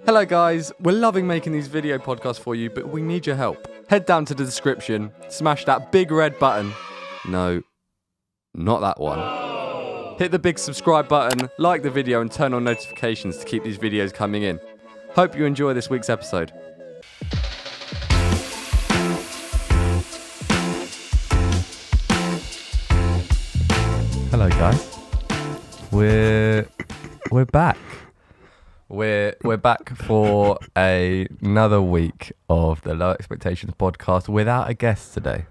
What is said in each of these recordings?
Hello guys, we're loving making these video podcasts for you, but we need your help. Head down to the description, smash that big red button. No, not that one. Hit the big subscribe button, like the video and turn on notifications to keep these videos coming in. Hope you enjoy this week's episode. Hello guys. We're back. We're back for another week of the Low Expectations podcast without a guest today.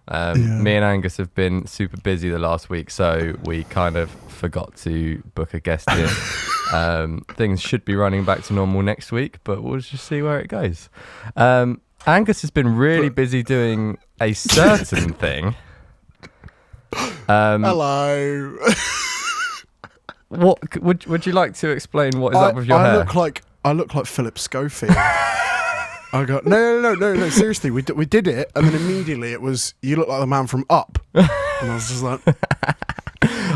Me and Angus have been super busy the last week, so we kind of forgot to book a guest in. Things should be running back to normal next week, but we'll just see where it goes. Angus has been really busy doing a certain thing. Hello. What would you like to explain what is up with your hair? I look like Philip Schofield. I go no. Seriously, we did it, and then immediately it was you look like the man from Up, and I was just like,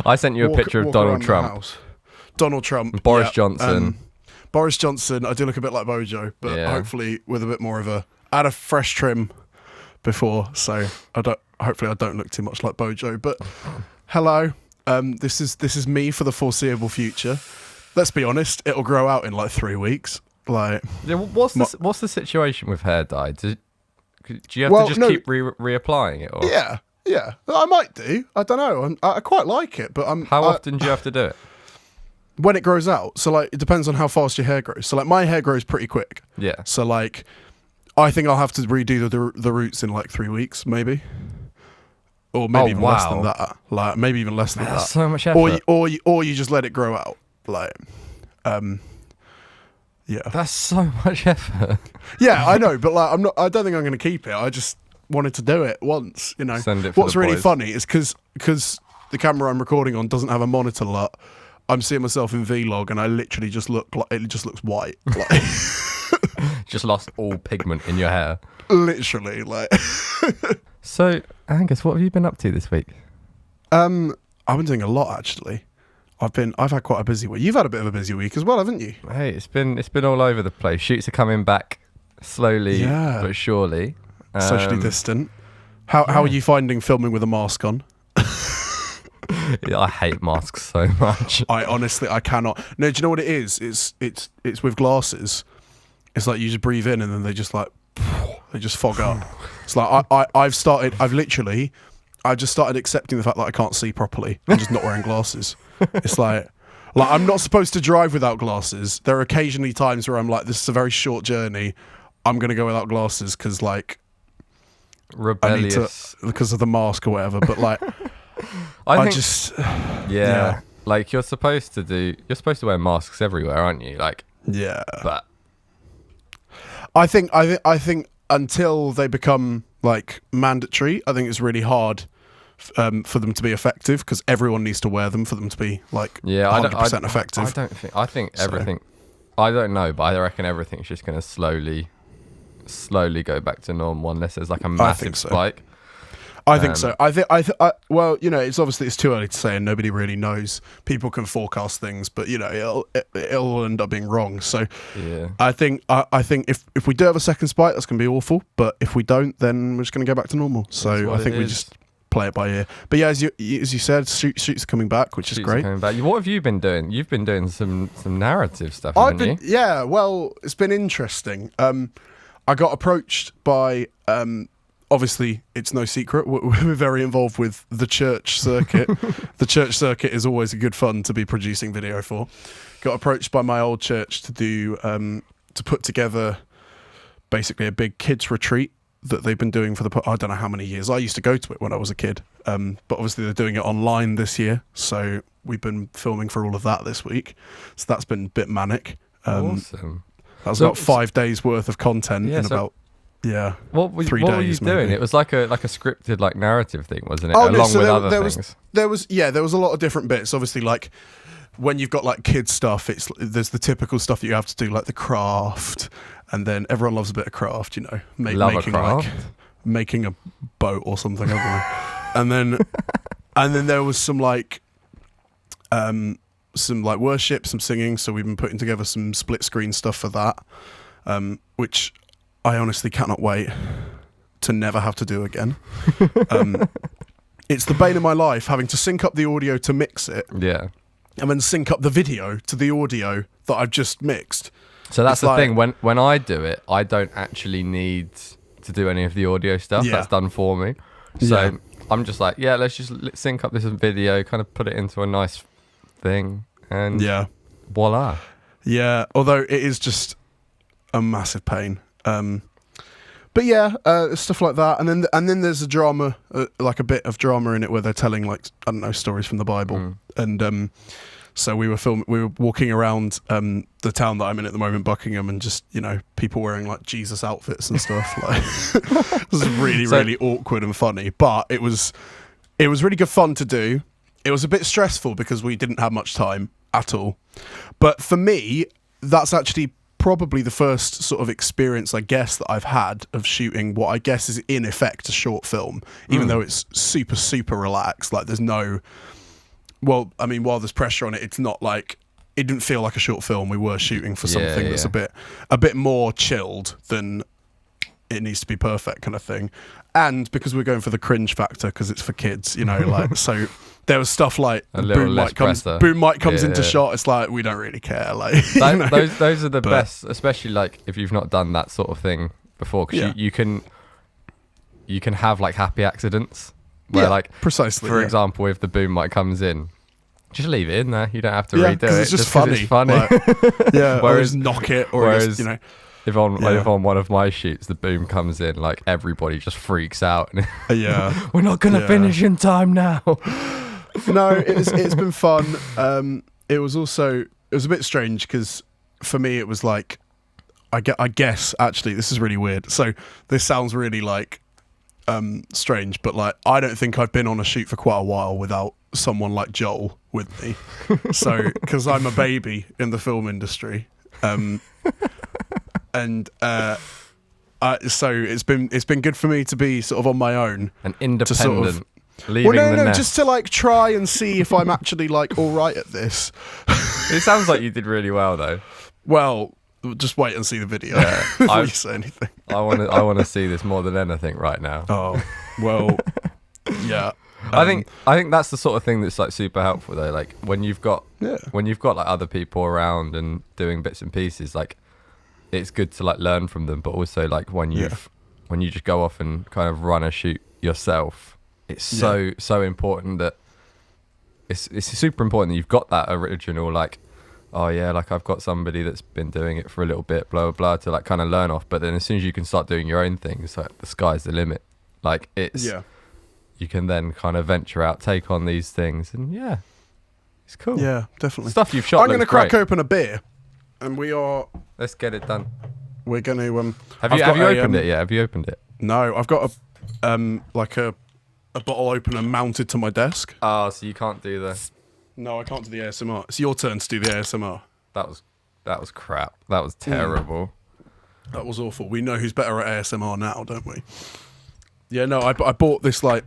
I sent you a picture of Donald Trump. Donald Trump, Boris Johnson. Boris Johnson. I do look a bit like Bojo, but hopefully with a bit more of I had a fresh trim before, so hopefully I don't look too much like Bojo. But hello. This is me for the foreseeable future. Let's be honest, it'll grow out in like 3 weeks. Like, what's the situation with hair dye? Do you have to just keep reapplying it? Or? Yeah, I might do. I don't know. I quite like it, but how often do you have to do it? When it grows out. So like, it depends on how fast your hair grows. So like, my hair grows pretty quick. Yeah. So like, I think I'll have to redo the roots in like 3 weeks, maybe. Or maybe even less than that. Like maybe even less than that. That's so much effort. Or you just let it grow out. Like, yeah. That's so much effort. Yeah, I know, but like I don't think I'm going to keep it. I just wanted to do it once. You know. Send it for What's the really boys. funny is because the camera I'm recording on doesn't have a monitor LUT. I'm seeing myself in vlog, and I literally just look like it just looks white. Like, just lost all pigment in your hair. Literally, like. So, Angus, what have you been up to this week? I've been doing a lot actually. I've had quite a busy week. You've had a bit of a busy week as well, haven't you? Hey, it's been all over the place. Shoots are coming back slowly but surely. Socially distant. How are you finding filming with a mask on? Yeah, I hate masks so much. I cannot. No, do you know what it is? It's with glasses. It's like you just breathe in and then they just fog up. It's like I've just started accepting the fact that I can't see properly. I'm just not wearing glasses. It's like I'm not supposed to drive without glasses. There are occasionally times where I'm like, this is a very short journey. I'm going to go without glasses because like rebellious because of the mask or whatever. But like, yeah. Like you're supposed to wear masks everywhere, aren't you? Like, yeah. But I think until they become like mandatory, I think it's really hard for them to be effective because everyone needs to wear them for them to be like 100% effective. I think everything. I don't know, but I reckon everything's just going to slowly go back to normal unless there's like a massive spike. I think so. Well, you know, it's too early to say, and nobody really knows. People can forecast things, but you know, it'll end up being wrong. So, yeah. I think if we do have a second spike, that's going to be awful. But if we don't, then we're just going to go back to normal. So I think we just play it by ear. But yeah, as you said, shoots are coming back, which is great. What have you been doing? You've been doing some narrative stuff, haven't you? Yeah. Well, it's been interesting. I got approached by. Obviously, it's no secret. We're very involved with the church circuit. The church circuit is always a good fun to be producing video for. Got approached by my old church to put together basically a big kids retreat that they've been doing for I don't know how many years. I used to go to it when I was a kid, but obviously they're doing it online this year. So we've been filming for all of that this week. So that's been a bit manic. Awesome. That was about 5 days worth of content in about. Yeah. What were you doing? Maybe. It was like a scripted like narrative thing, wasn't it? Along with other things. There was a lot of different bits. Obviously, like when you've got like kids stuff, there's the typical stuff that you have to do, like the craft, and then everyone loves a bit of craft, you know, making a boat or something, and then there was some like some like worship, some singing. So we've been putting together some split screen stuff for that, which I honestly cannot wait to never have to do again. It's the bane of my life having to sync up the audio to mix it. Yeah. And then sync up the video to the audio that I've just mixed. So that's the thing. When I do it, I don't actually need to do any of the audio stuff. Yeah. That's done for me. So I'm just like, yeah, let's just sync up this video, kind of put it into a nice thing, and voila. Yeah, although it is just a massive pain. But yeah, stuff like that, and then there's a drama, like a bit of drama in it where they're telling, like, I don't know, stories from the Bible, and so we were walking around the town that I'm in at the moment, Buckingham, and just, you know, people wearing like Jesus outfits and stuff. Like, it was really awkward and funny, but it was really good fun to do. It was a bit stressful because we didn't have much time at all, but for me, that's actually probably the first sort of experience, I guess, that I've had of shooting what I guess is in effect a short film, even though it's super relaxed. Like, there's no, well, I mean, while there's pressure on it, it's not like, it didn't feel like a short film. We were shooting for something that's a bit more chilled than it needs to be perfect kind of thing. And because we're going for the cringe factor, because it's for kids, you know, like, so there was stuff like boom mic comes into shot. It's like, we don't really care. Like, those are the best, especially like if you've not done that sort of thing before, because you can have like happy accidents where, like, precisely, for example, if the boom mic comes in, just leave it in there. You don't have to redo it. It's just funny. It's funny. Like, whereas knock it, or just, you know. If on one of my shoots the boom comes in, like, everybody just freaks out. We're not gonna finish in time now. No, it's been fun. It was a bit strange because for me it was like, I guess actually this is really weird. So this sounds really like strange, but like, I don't think I've been on a shoot for quite a while without someone like Joel with me. So, because I'm a baby in the film industry. And so it's been good for me to be sort of on my own and independent. Sort of, leaving the nest. just to like try and see if I'm actually like all right at this. It sounds like you did really well though. Well, just wait and see the video before you say anything. I want to see this more than anything right now. Oh, well, yeah. I think that's the sort of thing that's like super helpful though. Like when you've got like other people around and doing bits and pieces, like, it's good to like learn from them, but also like when you just go off and kind of run a shoot yourself, it's so important that it's super important that you've got that original, like, oh yeah, like I've got somebody that's been doing it for a little bit, blah blah blah, to like kind of learn off. But then as soon as you can start doing your own things, like, the sky's the limit. Like, it's you can then kind of venture out, take on these things, and it's cool. Yeah, definitely. Stuff you've shot. I'm going to crack open a beer, and we are. Let's get it done. We're going to. Have you opened it yet? Have you opened it? No, I've got a bottle opener mounted to my desk. Oh, so you can't do the. No, I can't do the ASMR. It's your turn to do the ASMR. That was crap. That was terrible. That was awful. We know who's better at ASMR now, don't we? Yeah, no, I bought this, like,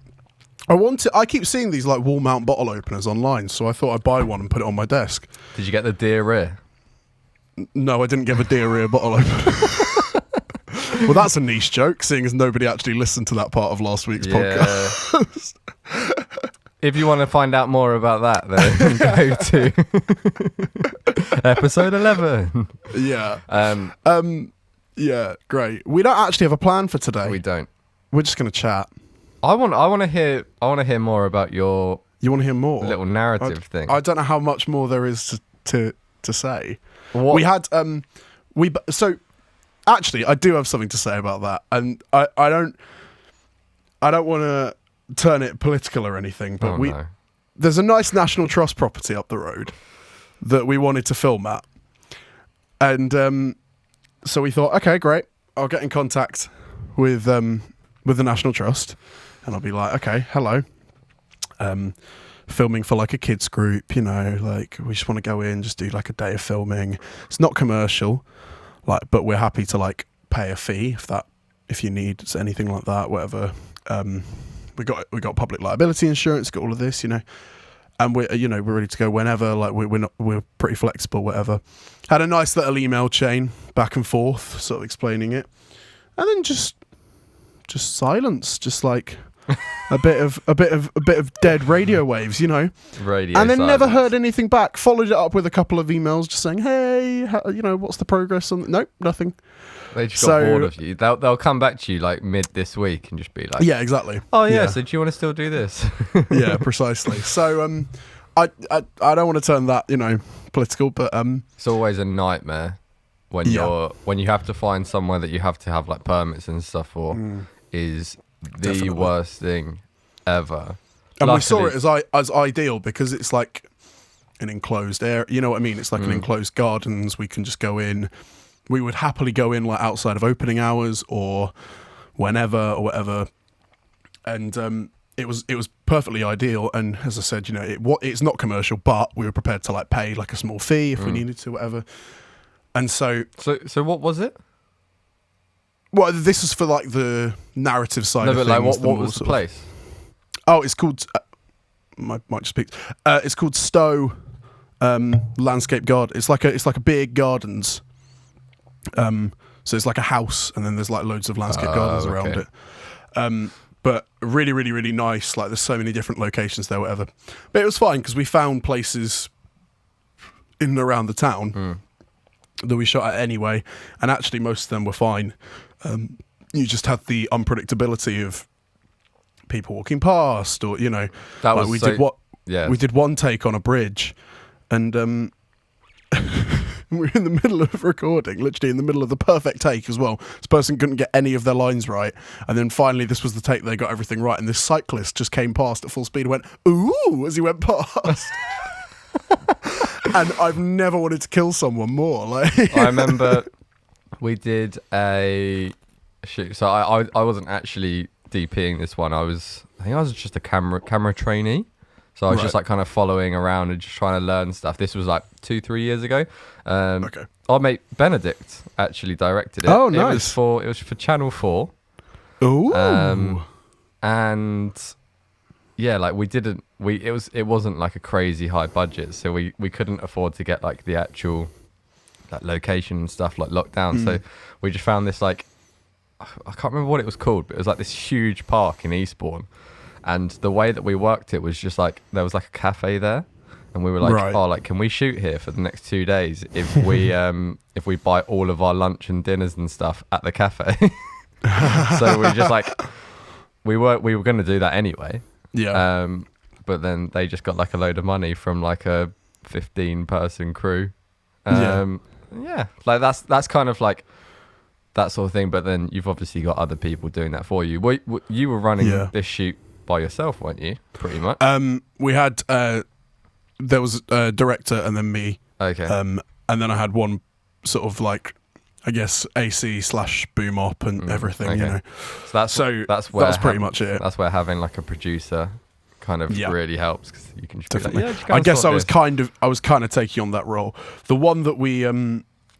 I keep seeing these like wall mount bottle openers online, so I thought I'd buy one and put it on my desk. Did you get the diarrhea? No, I didn't get a diarrhea bottle opener. Well, that's a niche joke, seeing as nobody actually listened to that part of last week's podcast. If you want to find out more about that, then go to episode 11. Yeah. Yeah, great. We don't actually have a plan for today. We don't. We're just going to chat. I want to hear more about your. You want to hear more? Little narrative thing. I don't know how much more there is to say. What? We had so actually I do have something to say about that, and I don't want to turn it political or anything, but there's a nice National Trust property up the road that we wanted to film at, and so we thought, okay, great, I'll get in contact with the National Trust, and I'll be like, okay, hello, filming for like a kids group, you know, like we just want to go in, just do like a day of filming. It's not commercial, like, but we're happy to like pay a fee if you need anything like that, whatever. We got public liability insurance, got all of this, you know, and we're ready to go whenever. Like we're pretty flexible, whatever. Had a nice little email chain back and forth, sort of explaining it, and then just silence, just like a bit of dead radio waves, Radio and then silence. never heard anything back. Followed it up with a couple of emails just saying, hey, what's the progress on? Nope, nothing. They just got bored of you. They'll come back to you like mid this week and just be like, yeah, exactly. Oh yeah, so do you want to still do this? Yeah, precisely. So I don't want to turn that political, but it's always a nightmare when you have to find somewhere that you have to have like permits and stuff for. Is the Definitely. worst thing ever. And Luckily, we saw it as ideal because it's like an enclosed area. You know what I mean? It's like an enclosed gardens. We can just go in. We would happily go in like outside of opening hours or whenever or whatever. And it was perfectly ideal. And as I said, it's not commercial, but we were prepared to like pay like a small fee if we needed to, whatever. And so what was it? Well, this is for like the narrative side of but things. like what was the place? It's called. Might just speak. It's called Stowe Landscape Garden. It's like a big gardens. So it's like a house, and then there's like loads of landscape gardens around it. But really, really, really nice. Like there's so many different locations there, whatever. But it was fine because we found places in and around the town that we shot at anyway, and actually most of them were fine. You just had the unpredictability of people walking past, or That was we did one take on a bridge, and we were in the middle of recording, literally in the middle of the perfect take as well. This person couldn't get any of their lines right, and then finally this was the take they got everything right, and this cyclist just came past at full speed and went ooh as he went past. And I've never wanted to kill someone more. Like I remember we did a shoot. So I wasn't actually DPing this one. I think I was just a camera trainee. So I was just like kind of following around and just trying to learn stuff. This was like 2-3 years ago. Okay. Our mate Benedict actually directed it. Oh, nice. It was for Channel 4. Ooh. And yeah, like it wasn't like a crazy high budget, so we couldn't afford to get like the actual like location and stuff like locked down. So we just found this like, I can't remember what it was called, but it was like this huge park in Eastbourne. And the way that we worked it was just like there was like a cafe there, and we were like, Right. oh, like can we shoot here for the next 2 days if we buy all of our lunch and dinners and stuff at the cafe? So we just like we were going to do that anyway. Yeah. But then they just got like a load of money from like a 15-person crew. Yeah, like that's kind of like that sort of thing. But then you've obviously got other people doing that for you. You were running this shoot by yourself, weren't you? Pretty much. We had there was a director and then me. Okay. And then I had one sort of like, I guess AC/boom op and everything. Okay. So that's where that was pretty much it. That's where having like a producer kind of really helps, because you can just Definitely. be like, just go I and guess sort I was kind of taking on that role. The one that we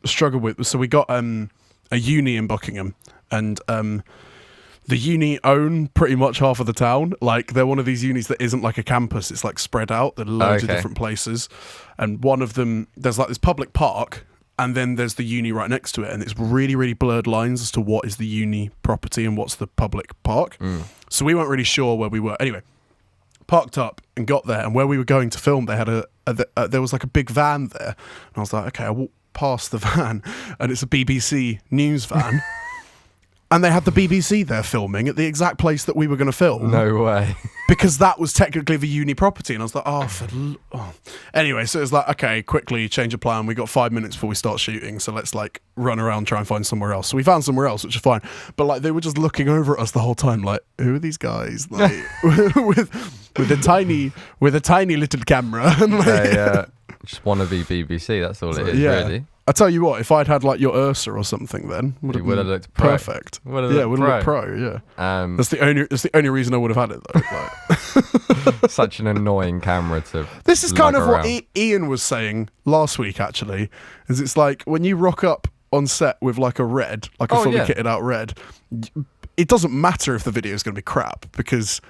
struggled with was, so we got a uni in Buckingham, and the uni own pretty much half of the town. Like they're one of these unis that isn't like a campus, it's like spread out. There are loads of different places, and one of them, there's like this public park, and then there's the uni right next to it, and it's really, really blurred lines as to what is the uni property and what's the public park. So we weren't really sure where we were. Anyway, parked up and got there, and where we were going to film, they had there was like a big van there, and I was like, okay, I walk past the van, and it's a BBC news van. And they had the BBC there filming at the exact place that we were going to film. No way. Because that was technically the uni property. And I was like, Anyway, so it was like, okay, quickly change of plan. We got 5 minutes before we start shooting. So let's like run around, try and find somewhere else. So we found somewhere else, which is fine. But like they were just looking over at us the whole time. Like, who are these guys? Like with a tiny little camera. And like, just want to be BBC. That's all it is, really. I tell you what, if I'd had like your Ursa or something, then would have looked pro. Perfect. Would have looked pro. Yeah. That's the only reason I would have had it though. Like. Such an annoying camera to. This is kind of around. what Ian was saying last week. Actually, is it's like when you rock up on set with like a red, like a fully kitted out red, it doesn't matter if the video is going to be crap, because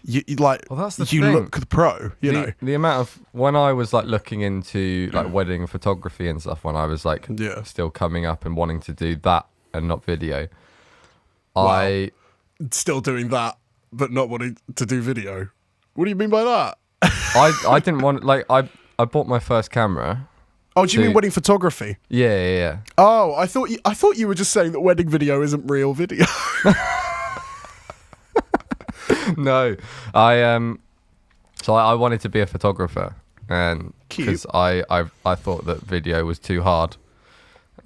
you like Well, that's the you thing. look the pro, you know. The amount of when I was like looking into like wedding photography and stuff when I was like still coming up and wanting to do that and not video. Wow. I Still doing that, but not wanting to do video. What do you mean by that? I didn't want like I bought my first camera. Oh, do you mean wedding photography? Yeah. Oh, I thought you were just saying that wedding video isn't real video. No, so I wanted to be a photographer, and because I thought that video was too hard,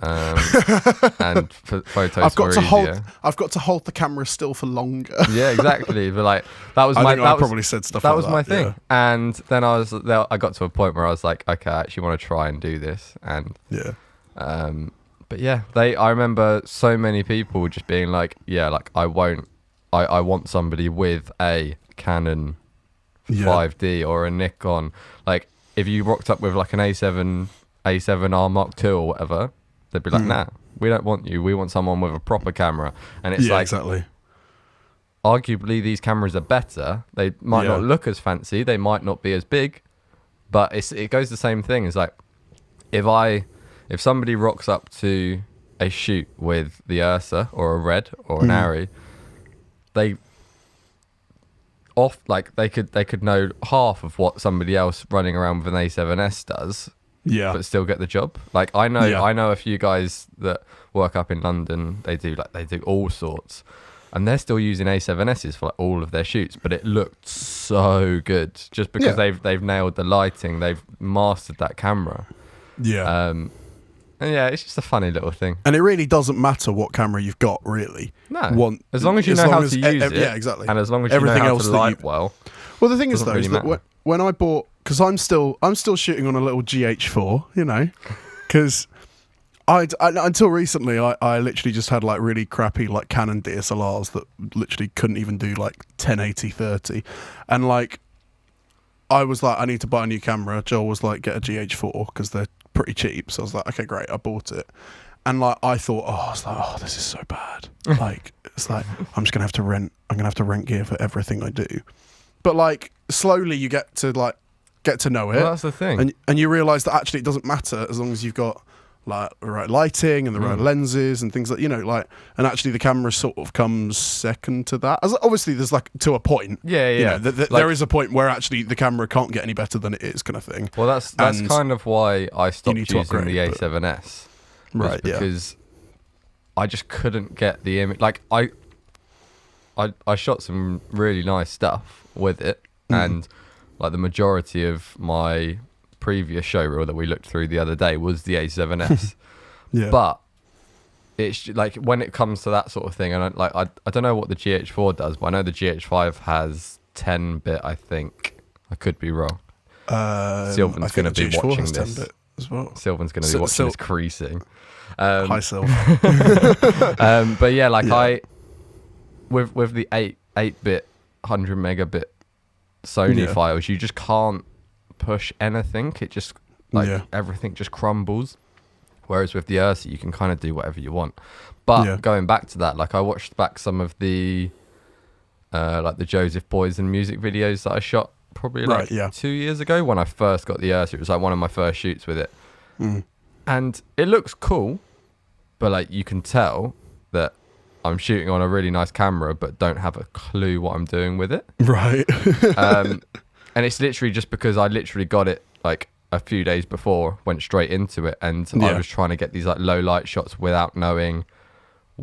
and photos I've got to hold the camera still for longer. Yeah, exactly. But like that was my. I probably said stuff. That was my thing, yeah. And then I got to a point where I was like, okay, I actually want to try and do this, and yeah. But yeah, I remember so many people just being like, yeah, like I want somebody with a Canon 5D or a Nikon. Like if you rocked up with like an A7R Mark II or whatever, they'd be like, nah, we don't want you. We want someone with a proper camera. And it's like, exactly. Arguably these cameras are better. They might not look as fancy. They might not be as big, but it goes the same thing. It's like if somebody rocks up to a shoot with the Ursa or a Red or an Arri, they could know half of what somebody else running around with an A7S does, but still get the job. Like I know a few guys that work up in London. They do all sorts, and they're still using A7Ss for like all of their shoots. But it looked so good just because they've nailed the lighting. They've mastered that camera. Yeah. And yeah, it's just a funny little thing. And it really doesn't matter what camera you've got, really. No. As long as you know how to use it. Yeah, exactly. And as long as you know how to light well. Well, the thing is, though, is that when I bought... Because I'm still shooting on a little GH4, you know, because until recently, I literally just had like really crappy like Canon DSLRs that literally couldn't even do like 1080/30. And like, I was like, I need to buy a new camera. Joel was like, get a GH4 because they're pretty cheap. So I was like, okay, great. I bought it. And like, I was like, this is so bad. Like, it's like, I'm going to have to rent gear for everything I do. But like, slowly you get to know it. Well, that's the thing. And you realise that actually it doesn't matter as long as you've got like the right lighting and the right lenses and things like, you know, like, and actually the camera sort of comes second to that. As obviously there's like to a point. Yeah. You know, there is a point where actually the camera can't get any better than it is, kind of thing. Well, that's kind of why I stopped using the A7S. Right, because I just couldn't get the image. Like I shot some really nice stuff with it, and like the majority of my previous show reel that we looked through the other day was the A7S. Yeah. But it's like when it comes to that sort of thing, and I don't know what the GH4 does, but I know the GH5 has 10-bit, I think. I could be wrong. Sylvan's going to be watching this as well. Sylvan's going to be watching this creasing. Hi, Sylvan. But yeah, like I with the 8-bit 100 megabit Sony files, you just can't push anything. It just everything just crumbles. Whereas with the Ursa, you can kind of do whatever you want. But going back to that, like I watched back some of the like the Joseph Boys and music videos that I shot probably 2 years ago when I first got the Ursa. It was like one of my first shoots with it, and it looks cool, but like you can tell that I'm shooting on a really nice camera, but don't have a clue what I'm doing with it. Right. And it's literally just because I literally got it like a few days before, went straight into it, and I was trying to get these like low light shots without knowing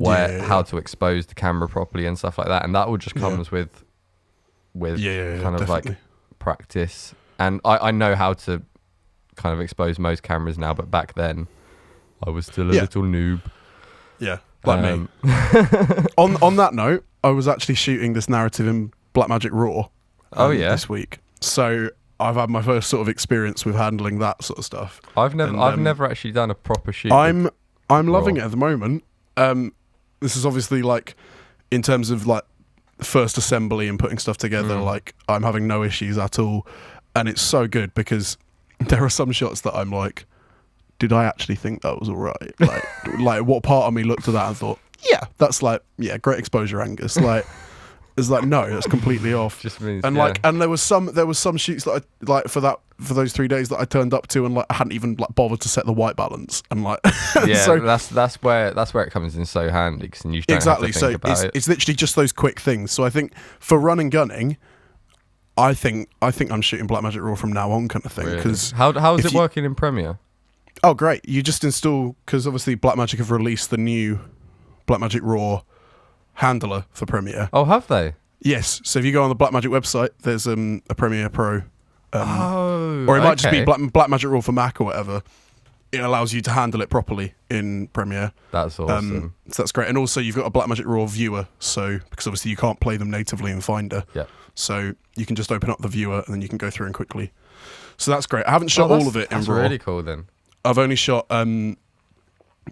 how to expose the camera properly and stuff like that. And that all just comes with kind of like practice. And I know how to kind of expose most cameras now, but back then I was still a little noob. Yeah. Like me. On that note, I was actually shooting this narrative in Blackmagic RAW this week. So I've had my first sort of experience with handling that sort of stuff. I've never actually done a proper shoot. I'm loving it at the moment. This is obviously like in terms of like first assembly and putting stuff together, like I'm having no issues at all. And it's so good because there are some shots that I'm like, did I actually think that was all right? Like what part of me looked at that and thought, yeah, that's like, great exposure, Angus. Like, It's like, no, that's completely off. Just means, And like, and there was some shoots that I like for those 3 days that I turned up to, and like I hadn't even like bothered to set the white balance, and like, yeah, so, that's where it comes in so handy, because you don't have to think about it. It's literally just those quick things. So I think for run and gunning, I think I'm shooting Blackmagic Raw from now on, kind of thing. Because how is it working in Premiere? Oh, great! You just install, because obviously Blackmagic have released the new Blackmagic Raw handler for Premiere. Oh, have they? Yes. So if you go on the Blackmagic website, there's a Premiere Pro, or it might just be Blackmagic Raw for Mac or whatever. It allows you to handle it properly in Premiere. That's awesome. So that's great. And also you've got a Blackmagic Raw viewer, so because obviously you can't play them natively in Finder. Yeah. So you can just open up the viewer and then you can go through and quickly. So that's great. I haven't shot all of it in Raw. That's really cool then. I've only shot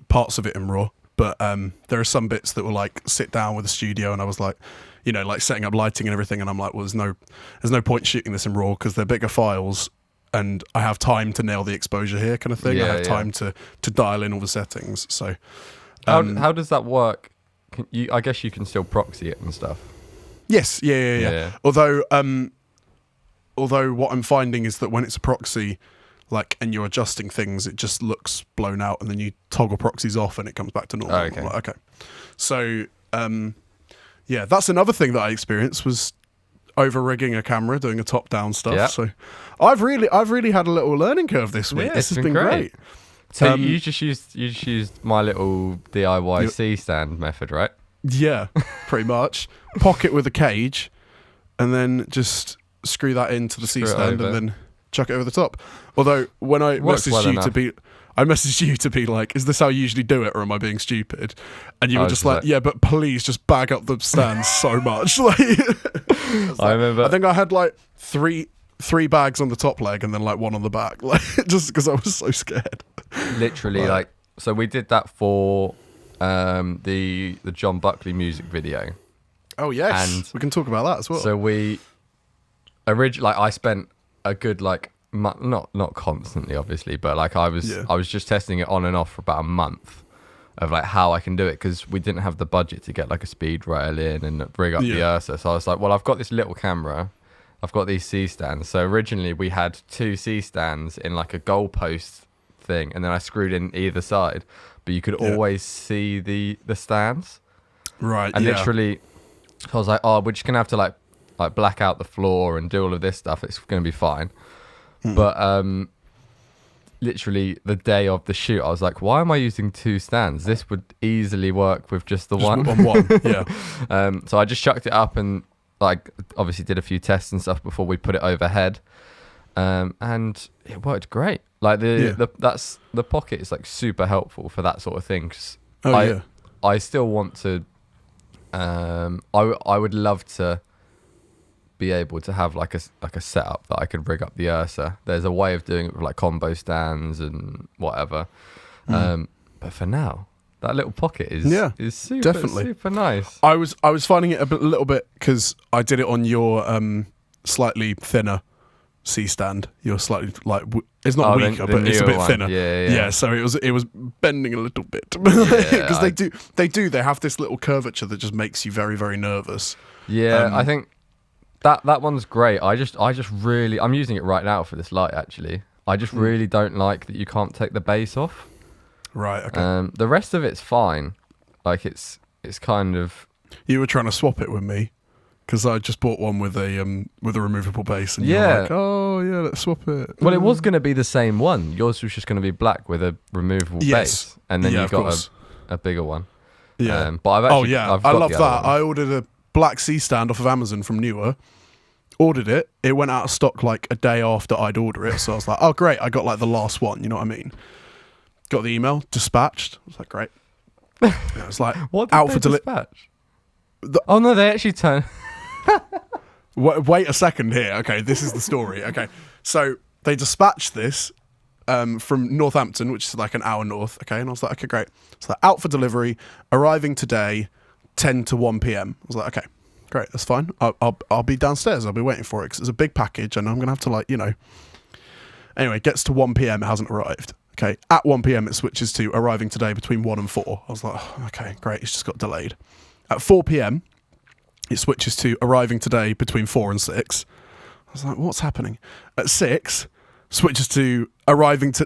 parts of it in Raw, but there are some bits that were like sit down with the studio, and I was like, you know, like setting up lighting and everything, and I'm like, well, there's no point shooting this in Raw because they're bigger files, and I have time to nail the exposure here, kind of thing. Yeah, I have time to dial in all the settings. So how does that work? I guess you can still proxy it and stuff. Yes, yeah. Although what I'm finding is that when it's a proxy, like, and you're adjusting things, it just looks blown out, and then you toggle proxies off and it comes back to normal. Oh, okay. I'm like, okay. So, yeah, that's another thing that I experienced was over rigging a camera, doing a top down stuff. Yep. So I've really had a little learning curve this week. Yeah, this has been great. So you just used my little DIY C stand method, right? Yeah, pretty much. Pocket with a cage, and then just screw that into the C stand, and then chuck it over the top. Although when I messaged you to be like, is this how you usually do it, or am I being stupid? And you were just like, yeah, but please just bag up the stands so much. Like, I remember. I think I had like three bags on the top leg and then like one on the back, like just because I was so scared. Literally, like so we did that for the John Buckley music video. Oh yes, and we can talk about that as well. So we originally, like, I spent a good like not constantly, obviously, but like I was just testing it on and off for about a month of like how I can do it, because we didn't have the budget to get like a speed rail in and rig up the Ursa. So I was like, well, I've got this little camera, I've got these C stands. So originally we had 2 C stands in like a goalpost thing, and then I screwed in either side, but you could always see the stands. Right. And literally, I was like, oh, we're just gonna have to like black out the floor and do all of this stuff. It's gonna be fine. But literally the day of the shoot, I was like, why am I using 2 stands? This would easily work with just the one. Yeah. So I just chucked it up and like obviously did a few tests and stuff before we put it overhead, and it worked great. Like the pocket is like super helpful for that sort of thing. 'Cause I still want to. I would love to be able to have like a setup that I could rig up the Ursa. There's a way of doing it with like combo stands and whatever. But for now, that little pocket is super nice. I was finding it a little bit, because I did it on your slightly thinner C stand. You're slightly like it's not weaker, but it's a bit thinner. Yeah. So it was bending a little bit, because they have this little curvature that just makes you very, very nervous. Yeah, I think that one's great. I just really, I'm using it right now for this light actually. I just really don't like that you can't take the base off. Right. Okay. The rest of it's fine. Like it's kind of. You were trying to swap it with me, because I just bought one with a removable base, and you're like, oh yeah, let's swap it. Well, it was going to be the same one. Yours was just going to be black with a removable base, and then you got a bigger one. Yeah. But I've actually. I love that. I ordered a black C stand off of Amazon from Newer. Ordered it. It went out of stock like a day after I'd order it. So I was like, oh great, I got like the last one. You know what I mean? Got the email, dispatched. I was like, great. And it was like, what did they dispatch? Oh no, they actually turned. Wait a second here. Okay, this is the story. Okay, so they dispatched this from Northampton, which is like an hour north. Okay, and I was like, okay, great. So out for delivery, arriving today, 10 to 1 p.m. I was like, okay, great, that's fine. I'll be downstairs. I'll be waiting for it, because it's a big package, and I'm gonna have to like, you know. Anyway, it gets to 1 p.m. It hasn't arrived. Okay, at 1 p.m. it switches to arriving today between 1 and 4. I was like, oh, okay, great. It's just got delayed. At 4 p.m. it switches to arriving today between 4 and 6. I was like, what's happening? At 6, switches to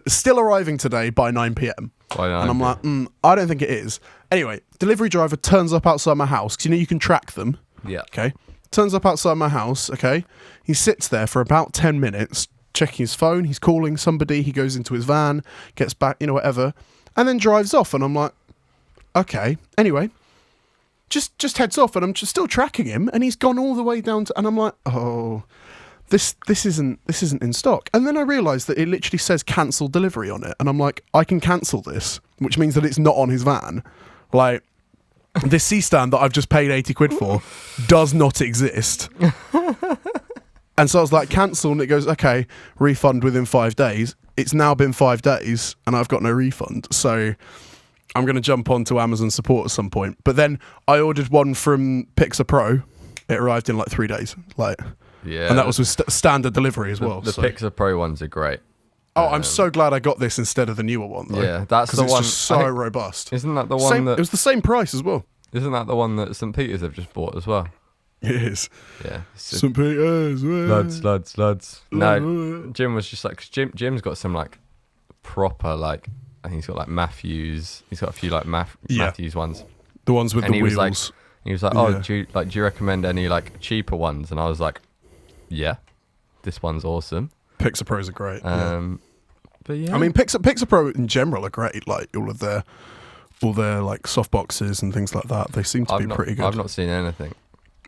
still arriving today by 9 p.m. And I'm like, I don't think it is. Anyway, delivery driver turns up outside my house, because you can track them. Yeah. Okay. Turns up outside my house, okay. He sits there for about 10 minutes, checking his phone, he's calling somebody, he goes into his van, gets back, whatever, and then drives off, and I'm like, okay. Anyway, just heads off, and I'm just still tracking him, and he's gone all the way down to, and I'm like, oh, this isn't in stock. And then I realised that it literally says cancel delivery on it, and I'm like, I can cancel this, which means that it's not on his van. Like, this C-stand that I've just paid 80 quid for does not exist. And so I was like, cancel, and it goes, okay, refund within 5 days. It's now been 5 days, and I've got no refund. So I'm going to jump onto Amazon support at some point. But then I ordered one from Pixar Pro. It arrived in like 3 days. Yeah. And that was with standard delivery as well. The Pixar Pro ones are great. Oh, I'm so glad I got this instead of the newer one, though. Yeah, that's the one. It's just so robust. Isn't that the one It was the same price as well. Isn't that the one that St. Peter's have just bought as well? It is. Yeah. St. Peter's. Lads. No, Jim was just like, 'cause Jim's got some like proper like, I think he's got like Matthews. He's got a few like Matthews ones. The ones with and the wheels. He was like, oh, do you recommend any like cheaper ones? And I was like, yeah, this one's awesome. Pixar Pros are great. But yeah, I mean, Pixar Pro in general are great. Like all their like soft boxes and things like that. They seem to be pretty good. I've not seen anything.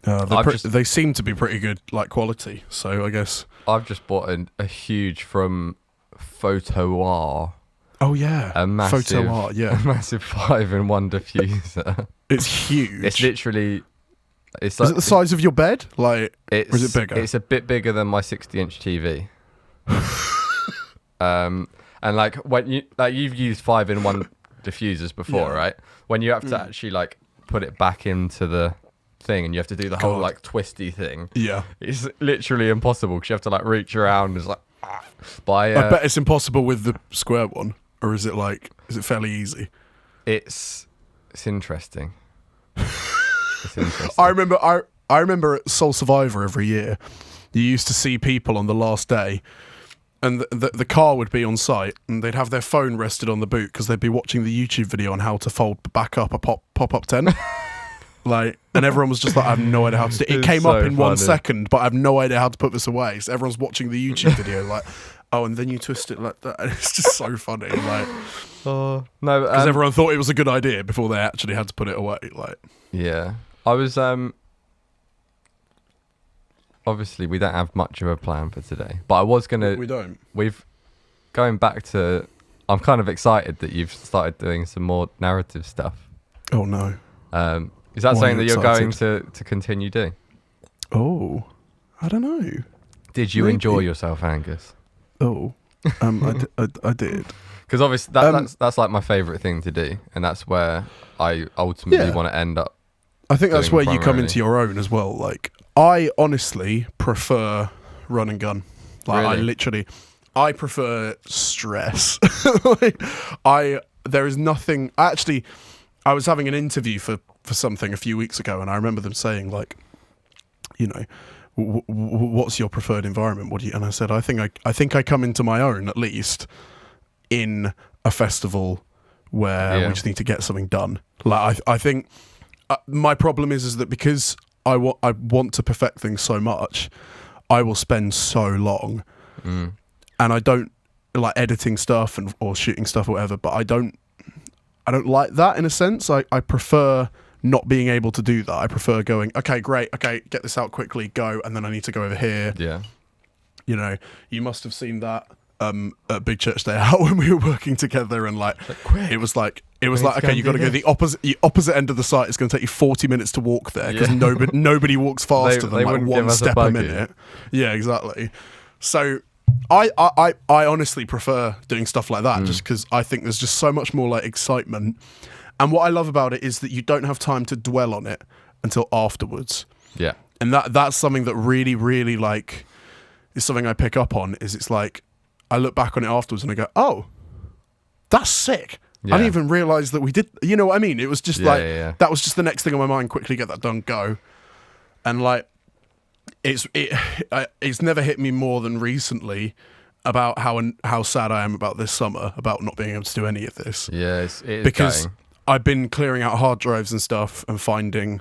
They seem to be pretty good, like quality. So I guess I've just bought a huge from Photo-R. Oh yeah, a massive Photo-R, yeah, a massive 5-in-1 diffuser. It's huge. It's literally. Is it the size of your bed? Like, or is it bigger? It's a bit bigger than my 60-inch TV. And like when you've used 5-in-1 diffusers before, right? When you have to actually like put it back into the thing and you have to do the whole like twisty thing. Yeah, it's literally impossible because you have to like reach around. It's like, I bet it's impossible with the square one, or is it fairly easy? It's interesting. It's interesting. I remember at Soul Survivor every year, you used to see people on the last day, and the car would be on site, and they'd have their phone rested on the boot because they'd be watching the YouTube video on how to fold back up a pop-up tent. Like, and everyone was just like, I have no idea how to do it. It came up in 1 second, but I have no idea how to put this away. So everyone's watching the YouTube video like, oh, and then you twist it like that. And it's just so funny. Like, no, because everyone thought it was a good idea before they actually had to put it away. Like, yeah, I was obviously we don't have much of a plan for today, but I was gonna. We don't. Going back to. I'm kind of excited that you've started doing some more narrative stuff. Oh no. Is that something that you're going to continue doing? Oh, I don't know. Did you enjoy yourself, Angus? Oh, I did. Because obviously that's like my favourite thing to do, and that's where I ultimately want to end up. I think that's where you come into your own as well. Like, I honestly prefer run and gun. Like, really? I prefer stress. There is nothing. Actually, I was having an interview for something a few weeks ago, and I remember them saying, like, what's your preferred environment? And I said, I think I come into my own, at least in a festival where we just need to get something done. Like, I think my problem is that because I want to perfect things so much, I will spend so long, and I don't like editing stuff or shooting stuff or whatever. But I don't like that in a sense. I prefer not being able to do that. I prefer going, okay, great, okay, get this out quickly, go, and then I need to go over here. Yeah. You must have seen that at Big Church Day Out when we were working together, and it was like okay, you got to go the opposite end of the site. It's going to take you 40 minutes to walk there because nobody walks faster than like one step a minute. Yeah, exactly. So I honestly prefer doing stuff like that just because I think there's just so much more like excitement. And what I love about it is that you don't have time to dwell on it until afterwards. Yeah. And that's something that really, really like is something I pick up on. Is it's like I look back on it afterwards and I go, oh, that's sick. Yeah. I didn't even realise that we did. You know what I mean? It was just that was just the next thing on my mind. Quickly get that done, go. and like it's never hit me more than recently about how sad I am about this summer, about not being able to do any of this. Yeah, it is because going. I've been clearing out hard drives and stuff and finding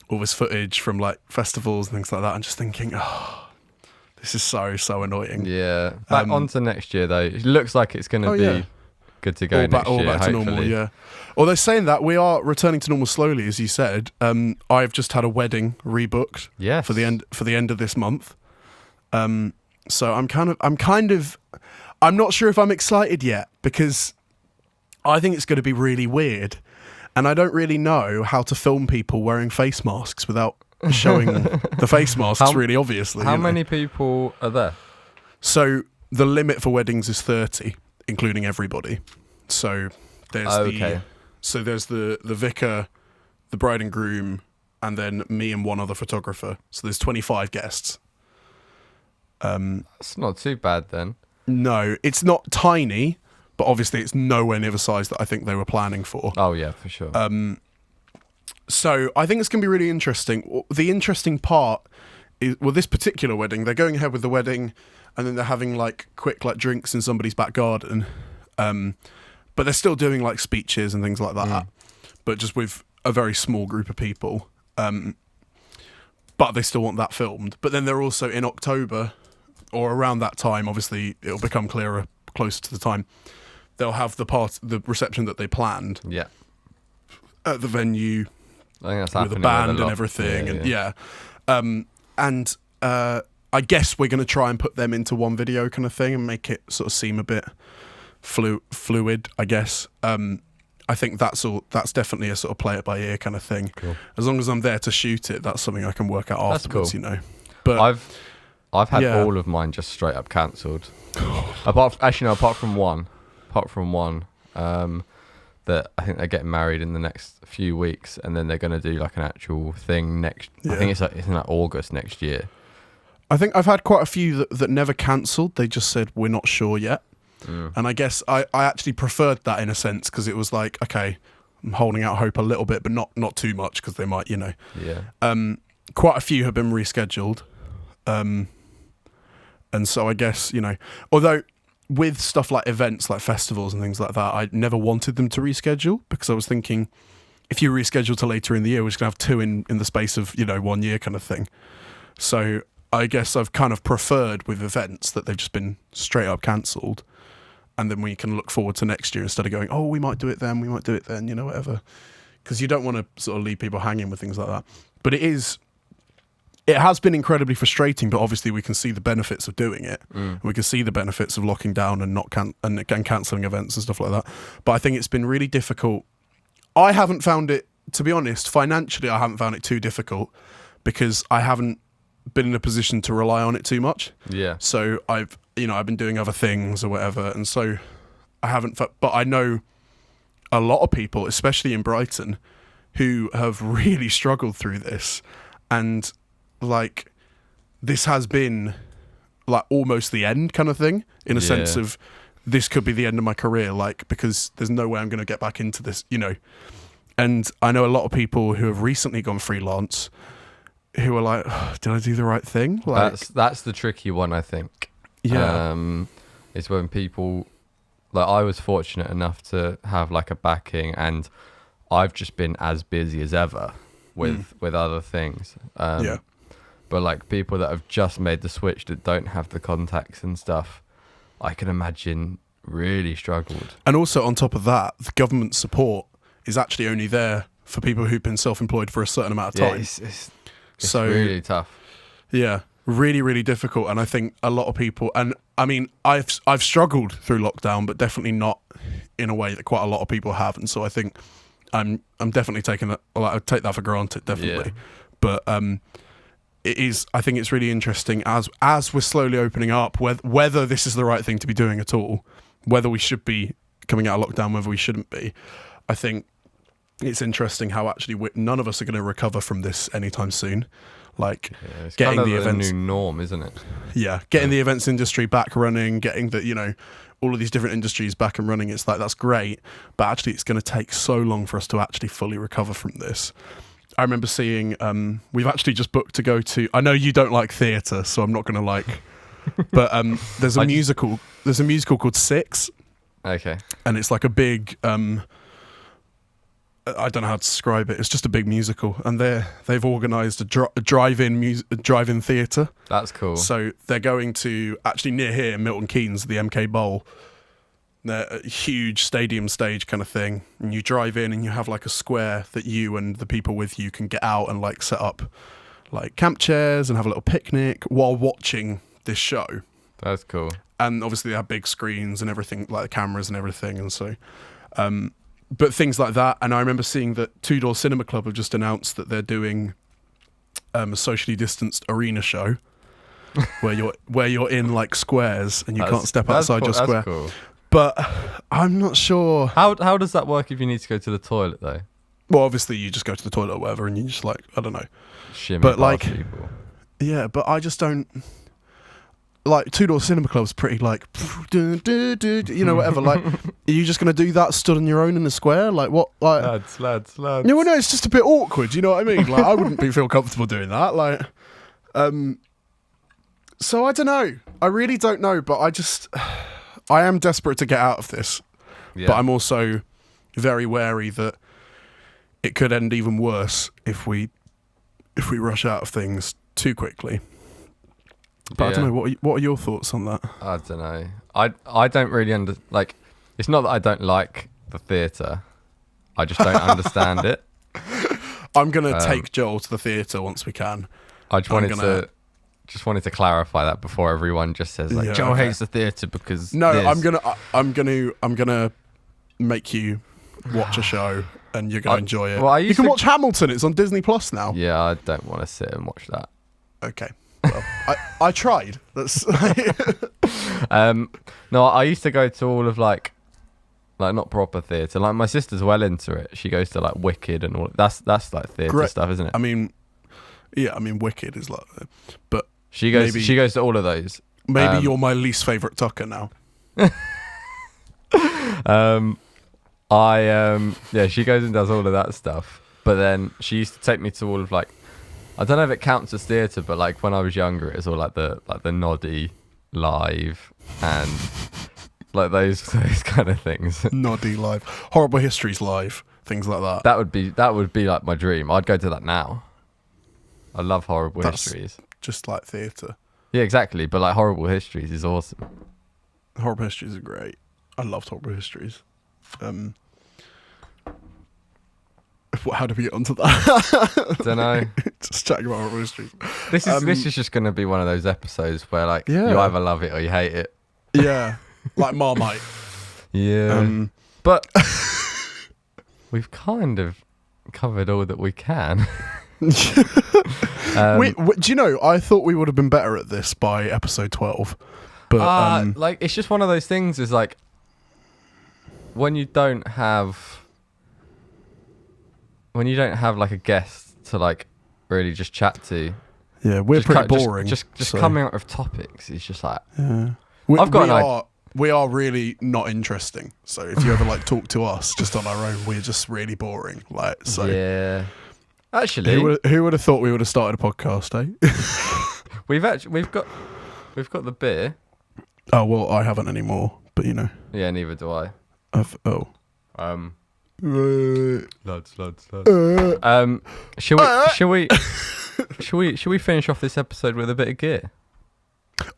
all this footage from like festivals and things like that, and just thinking, oh, this is so annoying. Yeah, back on to next year though. It looks like it's going to be good to go next year. All back to normal, yeah. Although saying that, we are returning to normal slowly, as you said. I've just had a wedding rebooked. Yes. For the end of this month. So I'm not sure if I'm excited yet, because I think it's going to be really weird, and I don't really know how to film people wearing face masks without showing the face masks really obviously. How many people are there? So the limit for weddings is 30, including everybody. So there's there's the vicar, the bride and groom, and then me and one other photographer. So there's 25 guests. It's not too bad then. No, it's not tiny, but obviously it's nowhere near the size that I think they were planning for. Oh yeah, for sure. So I think it's going to be really interesting. The interesting part is, well, this particular wedding, they're going ahead with the wedding, and then they're having like quick like drinks in somebody's back garden. But they're still doing like speeches and things like that, but just with a very small group of people. But they still want that filmed. But then they're also in October, or around that time, obviously it'll become clearer closer to the time, they'll have the reception that they planned. Yeah. At the venue, I think that's with a band and everything. And I guess we're going to try and put them into one video kind of thing and make it sort of seem a bit fluid, I guess. I think that's definitely a sort of play it by ear kind of thing. Cool. As long as I'm there to shoot it, that's something I can work out afterwards, cool. you know. But I've had all of mine just straight up cancelled. apart from one, that I think they're getting married in the next few weeks, and then they're going to do like an actual thing next. I think it's in like August next year. I think I've had quite a few that never cancelled. They just said we're not sure yet. And I guess I actually preferred that in a sense, because it was like, okay, I'm holding out hope a little bit, but not too much, because they might, you know. Yeah. Quite a few have been rescheduled. And so I guess, you know, although with stuff like events, like festivals and things like that, I never wanted them to reschedule, because I was thinking, if you reschedule to later in the year, we're just going to have two in the space of, you know, 1 year kind of thing. So I guess I've kind of preferred with events that they've just been straight up cancelled. And then we can look forward to next year instead of going, oh, we might do it then, you know, whatever. Because you don't want to sort of leave people hanging with things like that. But it has been incredibly frustrating, but obviously we can see the benefits of doing it. We can see the benefits of locking down and cancelling events and stuff like that. But I think it's been really difficult. I haven't found it, to be honest, financially, I haven't found it too difficult, because I haven't been in a position to rely on it too much. Yeah. So I've been doing other things or whatever, and so I haven't. But I know a lot of people, especially in Brighton, who have really struggled through this, and like this has been like almost the end kind of thing, in a sense of this could be the end of my career, like, because there's no way I'm going to get back into this, you know. And I know a lot of people who have recently gone freelance who are like, oh, did I do the right thing? Like, that's the tricky one, I think. Yeah. It's when people, like, I was fortunate enough to have like a backing, and I've just been as busy as ever with other things. But like people that have just made the switch that don't have the contacts and stuff, I can imagine really struggled. And also on top of that, the government support is actually only there for people who've been self-employed for a certain amount of time. It's so really tough. Yeah, really, really difficult. And I think a lot of people, and I mean, I've struggled through lockdown, but definitely not in a way that quite a lot of people have. And so I think I'm definitely taking that. Well, I take that for granted, definitely. Yeah. But it is. I think it's really interesting as we're slowly opening up, whether this is the right thing to be doing at all, whether we should be coming out of lockdown, whether we shouldn't be. I think it's interesting how actually none of us are going to recover from this anytime soon. Like it's getting kind of the events, new norm, isn't it? Yeah, getting the events industry back running, getting the, you know, all of these different industries back and running. It's like, that's great, but actually it's going to take so long for us to actually fully recover from this. I remember seeing. We've actually just booked to go to. I know you don't like theatre, so I'm not going to like. But there's a musical. There's a musical called Six. Okay. And it's like a big. I don't know how to describe it. It's just a big musical, and they've organised a drive-in theatre. That's cool. So they're going to actually near here, Milton Keynes, the MK Bowl. They're a huge stadium stage kind of thing, and you drive in and you have like a square that you and the people with you can get out and like set up like camp chairs and have a little picnic while watching this show. That's cool. And obviously they have big screens and everything, like cameras and everything, and so but things like that. And I remember seeing that Two Door Cinema Club have just announced that they're doing a socially distanced arena show where you're in like squares and you can't step outside your square. That's cool. But I'm not sure. How does that work if you need to go to the toilet though? Well, obviously you just go to the toilet or whatever, and you just like, I don't know. Shimmy but past like, people. Yeah, but I just don't. Like Two Door Cinema Club's pretty like, you know, whatever. Like, are you just gonna do that stood on your own in the square? Like what? Like lads. No, no, it's just a bit awkward. You know what I mean? Like, I wouldn't feel comfortable doing that. Like, so I don't know. I really don't know. But I am desperate to get out of this. Yeah. But I'm also very wary that it could end even worse if we rush out of things too quickly. But I don't know. What are your thoughts on that? I don't know. I don't really like. It's not that I don't like the theatre. I just don't understand it. I'm gonna take Joel to the theatre once we can. I just wanted to clarify that before everyone just says like Joel hates the theatre because I'm gonna make you watch a show and you're gonna enjoy it. Well, you can watch Hamilton. It's on Disney Plus now. Yeah, I don't want to sit and watch that. Okay. Well, I tried. That's no, I used to go to all of like not proper theatre. Like my sister's well into it. She goes to like Wicked and all. That's like theatre stuff, isn't it? I mean, yeah. I mean, Wicked is like, but she goes to all of those. Maybe you're my least favourite Tucker now. Yeah, she goes and does all of that stuff. But then she used to take me to all of like. I don't know if it counts as theatre, but like when I was younger, it was all like the Noddy Live and like those kind of things. Noddy Live, Horrible Histories Live, things like that. That would be like my dream. I'd go to that now. I love Horrible Histories. Just like theatre. Yeah, exactly. But like Horrible Histories is awesome. Horrible Histories are great. I loved Horrible Histories. How did we get onto that? Don't know. Just chatting about Horrible Histories. This is just going to be one of those episodes where like you either love it or you hate it. Yeah, like Marmite. Yeah, but we've kind of covered all that we can. Do you know? I thought we would have been better at this by episode 12, but like it's just one of those things. Is like when you don't have like a guest to like really just chat to. Yeah, we're pretty boring. Just coming out of topics is just like. Yeah. We are really not interesting. So if you ever like talk to us just on our own, we're just really boring. Like so. Yeah. Actually, who would have thought we would have started a podcast? Eh? we've got the beer. Oh well, I haven't anymore. But you know. Yeah, neither do I. Lads. Shall we finish off this episode with a bit of gear?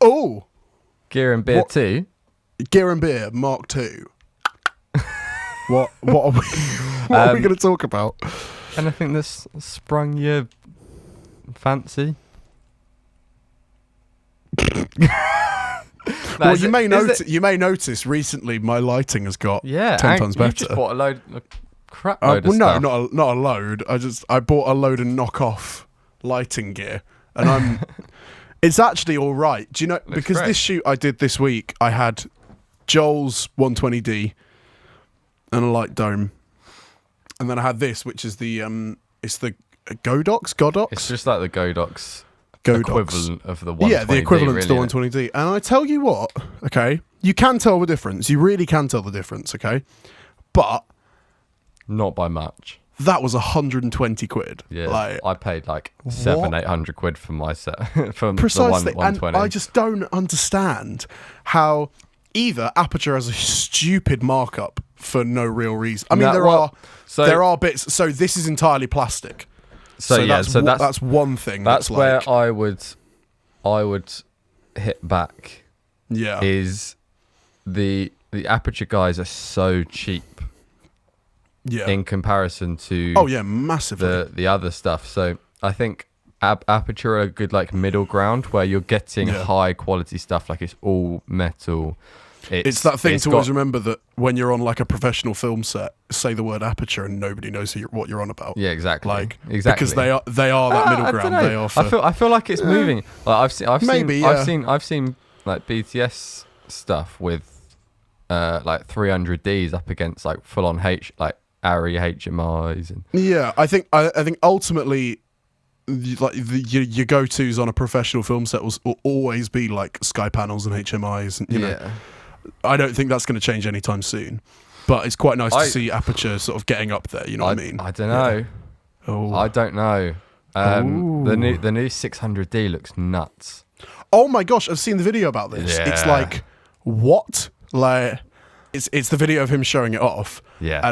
Oh, gear and beer too. Gear and beer, Mark II. What are we? What are we going to talk about? Anything that's sprung your fancy? Well, you may notice recently my lighting has got 10 times better. You just bought a crap load of well, stuff. No, not a load. I bought a load of knockoff lighting gear, and it's actually all right. Do you know? Because this shoot I did this week, I had Joel's 120D and a light dome, and then I had this, which is the it's the Godox. It's just like the Godox. Equivalent of the 120D. Yeah, the equivalent to the 120D. And I tell you what, okay, you can tell the difference. You really can tell the difference, okay? But not by much. that was 120 quid. Yeah, like, I paid like 700-800 quid for my set for precisely. the 120. And I just don't understand how either Aperture has a stupid markup for no real reason. I mean, there are bits. So this is entirely plastic. So that's one thing. That's where like, I would hit back. Yeah, is the Aperture guys are so cheap. Yeah, in comparison to massively the other stuff. So I think Aperture are a good like middle ground where you're getting high quality stuff. Like it's all metal. It's that thing to always remember that when you're on like a professional film set, say the word Aperture and nobody knows what you're on about. Yeah, exactly. Like exactly because they are that middle ground. They are. I feel like it's moving. Like I've seen like BTS stuff with like 300Ds up against like full on ARRI HMIs and I think ultimately like your go-tos on a professional film set will always be like sky panels and HMIs and you know. I don't think that's going to change anytime soon, but it's quite nice to see Aperture sort of getting up there. You know what I mean? I don't know. I don't know. The new 600D looks nuts. Oh my gosh, I've seen the video about this. Yeah. It's like what? Like it's the video of him showing it off. Yeah.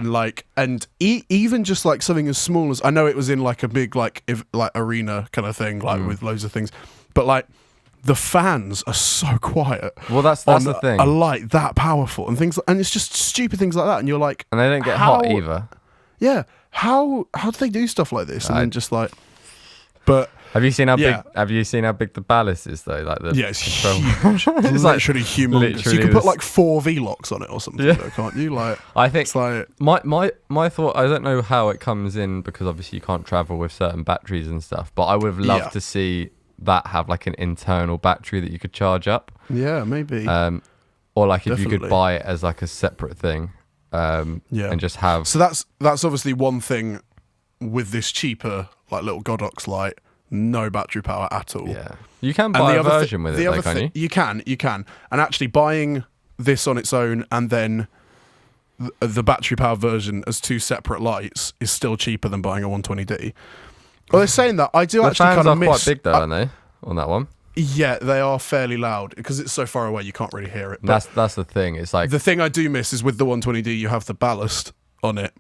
And even just like something as small as, I know it was in like a big like arena kind of thing, like with loads of things, but like the fans are so quiet. Well, that's the thing. A light that powerful and things, and it's just stupid things like that, and you're like, and they don't get hot either. Yeah, how do they do stuff like this? And then just like, but have you seen how big the ballast is though? Like it's huge. It's literally humongous. You can put like 4 V-locks on it or something, though, can't you? Like, I think it's like my thought. I don't know how it comes in because obviously you can't travel with certain batteries and stuff. But I would have loved to see that have like an internal battery that you could charge up. Yeah, maybe. Or like if you could buy it as like a separate thing. And just have. So that's obviously one thing with this cheaper like little Godox light. No battery power at all. Yeah, you can buy a version with it, though, can't you? You can. And actually buying this on its own and then the battery power version as 2 separate lights is still cheaper than buying a 120D. Well, they're saying that I do the actually kind of miss. Quite big though, aren't they? On that one. Yeah, they are fairly loud because it's so far away you can't really hear it. But that's the thing. It's like the thing I do miss is with the 120D you have the ballast on it.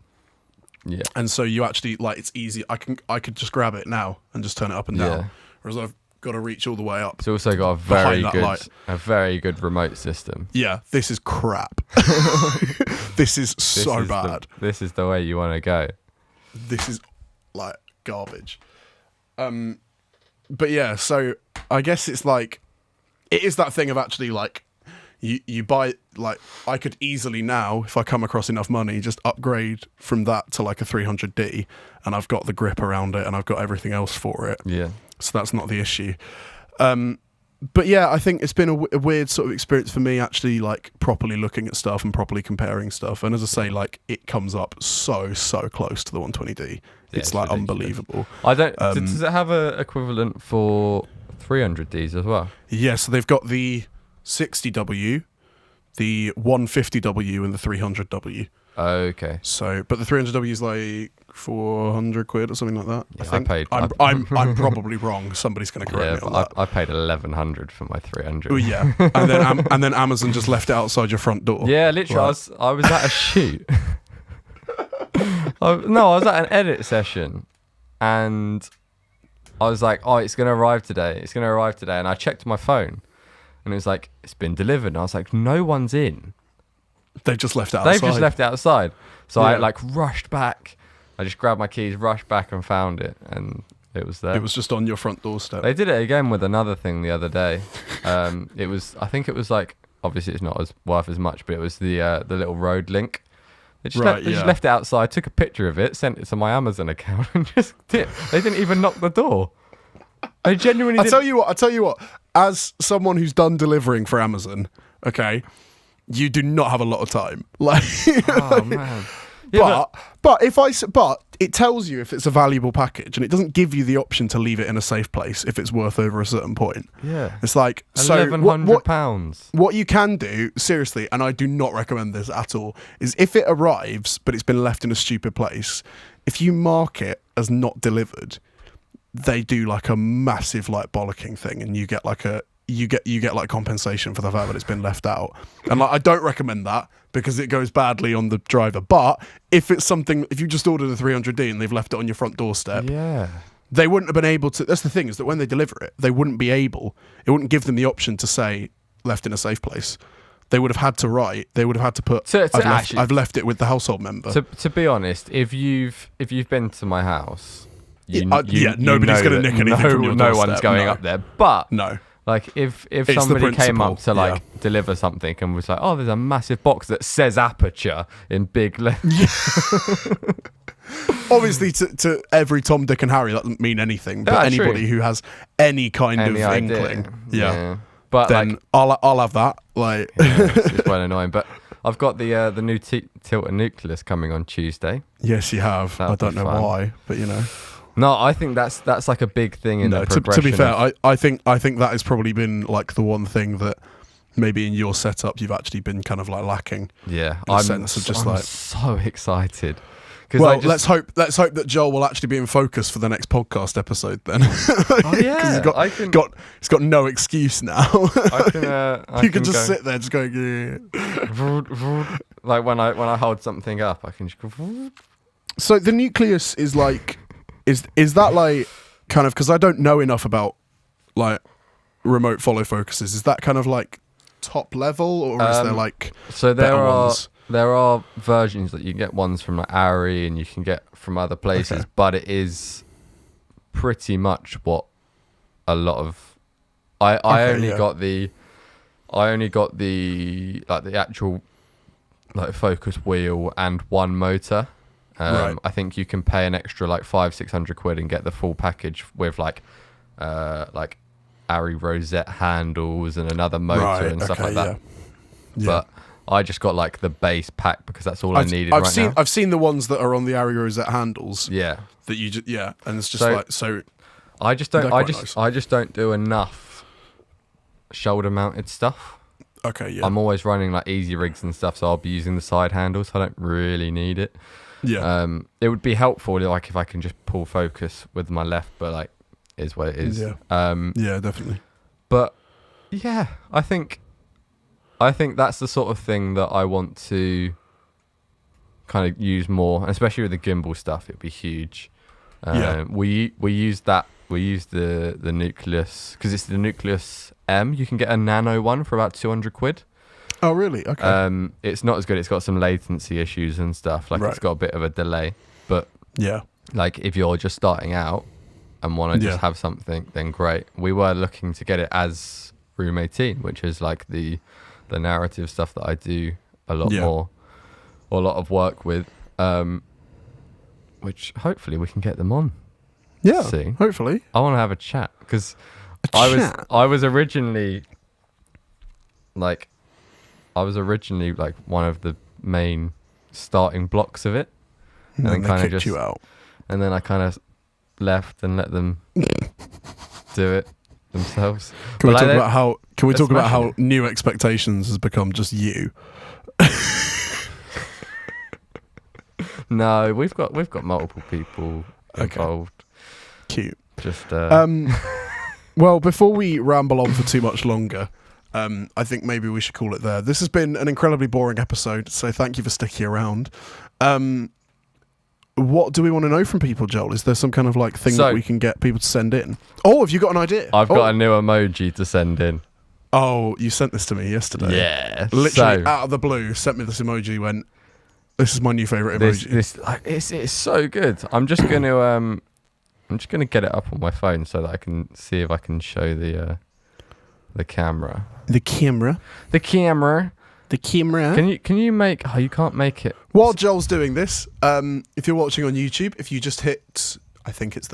Yeah. And so you actually like it's easy. I could just grab it now and just turn it up and down. Yeah. Whereas I've got to reach all the way up. It's also got a very good remote system. Yeah, this is crap. This is so bad. This is the way you want to go. This is like garbage. But yeah, so I guess it's like it is that thing of actually like you buy, like I could easily now, if I come across enough money, just upgrade from that to like a 300D and I've got the grip around it and I've got everything else for it. Yeah. So that's not the issue. But yeah, I think it's been a weird sort of experience for me actually like properly looking at stuff and properly comparing stuff. And as I say, like it comes up so close to the 120D. It's like ridiculous. Unbelievable. I don't, does it have a equivalent for 300Ds as well? Yeah, so they've got the 60W, the 150W and the 300W. Okay. So, but the 300W is like 400 quid or something like that. Yeah, I think. I'm probably wrong. Somebody's going to correct me on that. I paid 1,100 for my 300. Oh yeah, and then Amazon just left it outside your front door. Yeah, literally. Right. I was at a shoot. I was at an edit session, and I was like, "Oh, it's going to arrive today. It's going to arrive today." And I checked my phone, and it was like, "It's been delivered." And I was like, "No one's in." They've just left it outside. They've just left it outside. So I like rushed back. I just grabbed my keys, rushed back and found it, and it was there. It was just on your front doorstep. They did it again with another thing the other day. I think it was like, obviously it's not as worth as much, but it was the little road link. They just left it outside, took a picture of it, sent it to my Amazon account, and just did. They didn't even knock the door. They genuinely didn't. I tell you what, as someone who's done delivering for Amazon, okay, you do not have a lot of time. Like, man. Yeah, but it tells you if it's a valuable package, and it doesn't give you the option to leave it in a safe place if it's worth over a certain point. Yeah, it's like £1,100. What you can do, seriously, and I do not recommend this at all, is if it arrives but it's been left in a stupid place, if you mark it as not delivered, they do like a massive like bollocking thing, and you get like compensation for the fact that it's been left out. And like, I don't recommend that because it goes badly on the driver. But if it's something, if you just ordered a 300D and they've left it on your front doorstep, they wouldn't have been able to. That's the thing, is that when they deliver it, they wouldn't be able. It wouldn't give them the option to say left in a safe place. They would have had to write. They would have had to put. I've left it with the household member. To be honest, if you've been to my house, nobody's going to nick anything from your doorstep. No one's going up there. But no. Like if somebody came up to deliver something and was like, oh, there's a massive box that says aperture in big letters. Obviously, to every Tom, Dick and Harry, that doesn't mean anything. But anybody who has any kind of inkling, but then like, I'll have that. Like, it's quite annoying. But I've got the new Tilter Nucleus coming on Tuesday. Yes, you have. I don't know why, but you know. No, I think that's like a big thing in the progression. To be fair, I think that has probably been like the one thing that maybe in your setup you've actually been kind of like lacking. Yeah, I'm so excited. Well, let's hope that Joel will actually be in focus for the next podcast episode then. Oh yeah, he's got no excuse now. You can just sit there just going. Like when I hold something up, I can just go. So the Nucleus is like. Is that like kind of, because I don't know enough about like remote follow focuses, is that kind of like top level, or is there like ones? There are versions that you can get, ones from like Arri and you can get from other places, but it is pretty much what a lot of I only got the like the actual like focus wheel and one motor. I think you can pay an extra like 500-600 quid and get the full package with like Arri rosette handles and another motor and stuff like that. Yeah. But I just got like the base pack because that's all I needed now. I've seen the ones that are on the Arri rosette handles. Yeah. That you just and it's just I just don't do enough shoulder mounted stuff. Okay, yeah. I'm always running like easy rigs and stuff, so I'll be using the side handles. So I don't really need it. Yeah. It would be helpful like if I can just pull focus with my left, but like is what it is. Yeah. Yeah, definitely. But yeah, I think that's the sort of thing that I want to kind of use more, and especially with the gimbal stuff, it'd be huge. We use the Nucleus because it's the Nucleus M. You can get a nano one for about 200 quid. Oh, really? Okay. It's not as good. It's got some latency issues and stuff. Like it's got a bit of a delay. But yeah, like if you're just starting out and want to just have something, then great. We were looking to get it as Room 18, which is like the narrative stuff that I do a lot more, or a lot of work with. Which hopefully we can get them on. Yeah, soon. Hopefully. I want to have a chat because I was originally like one of the main starting blocks of it, and then kind of kicked you out. And then I kind of left and let them do it themselves. Can we talk about how New Expectations has become just you? No, we've got multiple people involved. Cute. Just well, before we ramble on for too much longer, I think maybe we should call it there. This has been an incredibly boring episode, so thank you for sticking around. What do we want to know from people, Joel? Is there some kind of like thing that we can get people to send in? Oh, have you got an idea? I've got a new emoji to send in. Oh, you sent this to me yesterday. Yeah. Literally out of the blue, sent me this emoji, went, this is my new favourite emoji. It's so good. I'm just gonna get it up on my phone so that I can see if I can show the camera. The camera. Can you make? Oh, you can't make it. While Joel's doing this, if you're watching on YouTube, if you just hit, I think it's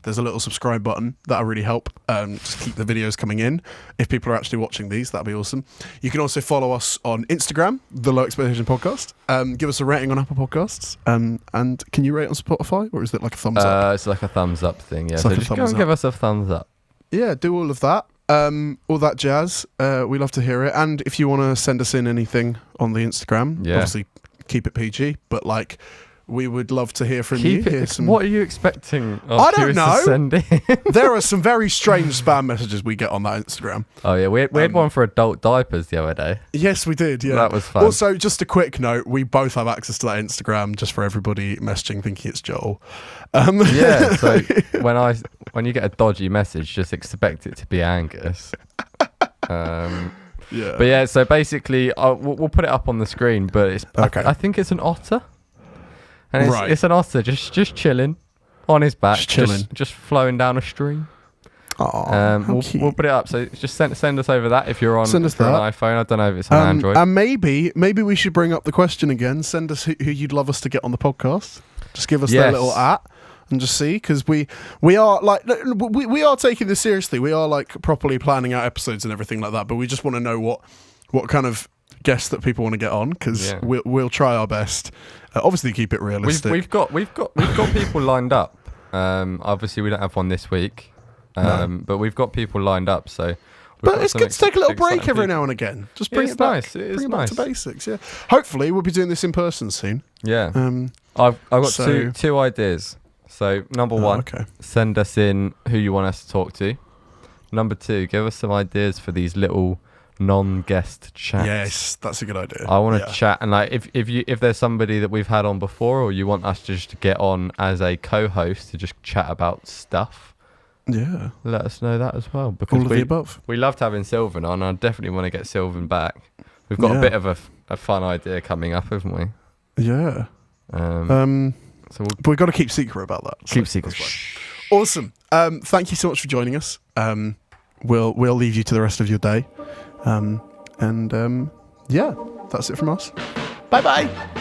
there's a little subscribe button. That'll really help. Just keep the videos coming in. If people are actually watching these, that'd be awesome. You can also follow us on Instagram, The Low Expectation Podcast. Give us a rating on Apple Podcasts. And can you rate on Spotify, or is it like a thumbs up? It's like a thumbs up thing. Yeah, so just go and give us a thumbs up. Yeah, do all of that. All that jazz. We love to hear it. And if you want to send us in anything on the Instagram, obviously keep it PG, but like We would love to hear from you. What are you expecting? I don't know. To send in? There are some very strange spam messages we get on that Instagram. Oh yeah, we had one for adult diapers the other day. Yes, we did. Yeah, that was fun. Also, just a quick note: we both have access to that Instagram, just for everybody messaging thinking it's Joel. Yeah. So when you get a dodgy message, just expect it to be Angus. Yeah. But yeah, so basically, we'll put it up on the screen. But it's okay. I think it's an otter, and it's an otter just chilling on his back, just flowing down a stream. Aww, we'll put it up. So just send us over that if you're on an iPhone. I don't know if it's an Android. And maybe we should bring up the question again. Send us who you'd love us to get on the podcast. Just give us their little and just see, because we are like we are taking this seriously. We are like properly planning out episodes and everything like that. But we just want to know what kind of guests that people want to get on, because we'll try our best. Obviously, keep it realistic. We've got people lined up. Obviously, we don't have one this week. But we've got people lined up, so. But it's good to take a little break every now and again. Just bring it back. Bring it back to basics. Yeah. Hopefully, we'll be doing this in person soon. Yeah. I've got two ideas. So number one, send us in who you want us to talk to. Number two, give us some ideas for these little non-guest chats. Yes, that's a good idea. I want to chat, and like if there's somebody that we've had on before, or you want us to just get on as a co-host to just chat about stuff. Yeah. Let us know that as well, because all of the above. We loved having Sylvan on. I definitely want to get Sylvan back. We've got a bit of a fun idea coming up, haven't we? Yeah. So we've got to keep secret about that. Keep secret. Awesome. Thank you so much for joining us. We'll leave you to the rest of your day. Yeah, that's it from us. Bye bye.